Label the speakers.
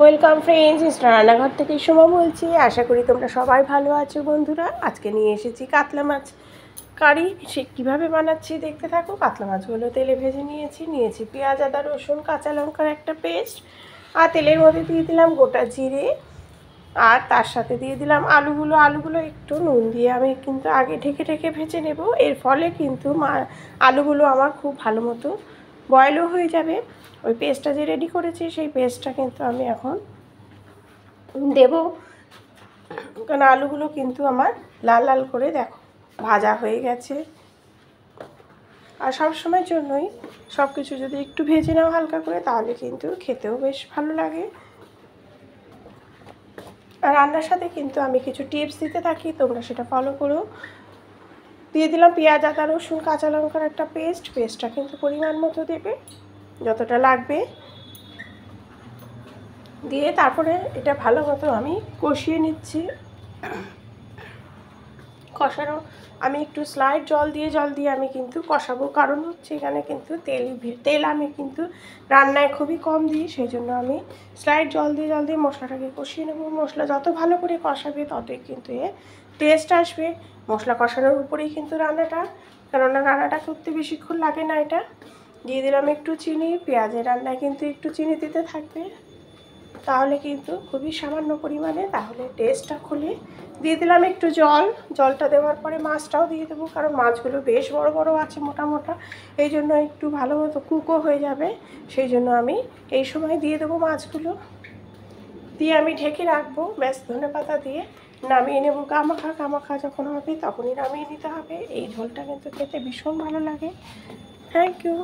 Speaker 1: Welcome friends, mister রান্নাঘর থেকে সুমা বলছি। আশা করি তোমরা সবাই ভালো আছো বন্ধুরা। আজকে নিয়ে এসেছি কাতলা মাছ কারি। সে কীভাবে বানাচ্ছি দেখতে থাকো। কাতলা মাছগুলো তেলে ভেজে নিয়েছি পেঁয়াজ, আদা, রসুন, কাঁচা লঙ্কার একটা পেস্ট। আর তেলের মধ্যে দিয়ে দিলাম গোটা জিরে, আর তার সাথে দিয়ে দিলাম আলুগুলো একটু নুন দিয়ে আমি কিন্তু আগে ঢেকে ভেজে নেব। এর ফলে কিন্তু আলুগুলো আমার খুব ভালো মতো বয়েলও হয়ে যাবে। ওই পেস্টটা যে রেডি করেছি সেই পেস্টটা কিন্তু আমি এখন দেব, কারণ আলুগুলো কিন্তু আমার লাল লাল করে দেখো ভাজা হয়ে গেছে। আর সবসময়ের জন্যই সব কিছু যদি একটু ভেজে নাও হালকা করে, তাহলে কিন্তু খেতেও বেশ ভালো লাগে। আর রান্নার সাথে কিন্তু আমি কিছু টিপস দিতে থাকি, তোমরা সেটা ফলো করো। দিয়ে দিলাম পেঁয়াজ, আদা, রসুন, কাঁচা লঙ্কার একটা পেস্টটা কিন্তু পরিমাণ মতো দেবে, যতটা লাগবে। দিয়ে তারপরে এটা ভালো মতো আমি কষিয়ে নিচ্ছি। কষানো আমি একটু স্লাইড জল দিয়ে আমি কিন্তু কষাবো, কারণ হচ্ছে এখানে কিন্তু তেল আমি কিন্তু রান্নায় খুবই কম দিই, সেই জন্য আমি স্লাইড জল দিয়ে মশলাটাকে কষিয়ে নেবো। মশলা যত ভালো করে কষাবে ততই কিন্তু টেস্ট আসবে। মশলা কষানোর উপরেই কিন্তু রান্নাটা, কেননা রান্নাটা করতে বেশিক্ষণ লাগে না। এটা দিয়ে দিলাম একটু চিনি। পেঁয়াজের রান্নায় কিন্তু একটু চিনি দিতে থাকবে, তাহলে কিন্তু খুবই সামান্য পরিমাণে, তাহলে টেস্টটা খুলে। দিয়ে দিলাম একটু জলটা দেওয়ার পরে মাছটাও দিয়ে দেবো, কারণ মাছগুলো বেশ বড় বড় আছে, মোটা, এই জন্য একটু ভালো মতো কুকও হয়ে যাবে। সেই জন্য আমি এই সময় দিয়ে দেবো মাছগুলো। দিয়ে আমি ঢেকে রাখবো, ব্যাস ধনেপাতা দিয়ে নামিয়ে নেবো। কামাখা যখন হবে তখনই নামিয়ে নিতে হবে। এই ঝোলটা কিন্তু খেতে ভীষণ ভালো লাগে। Thank you.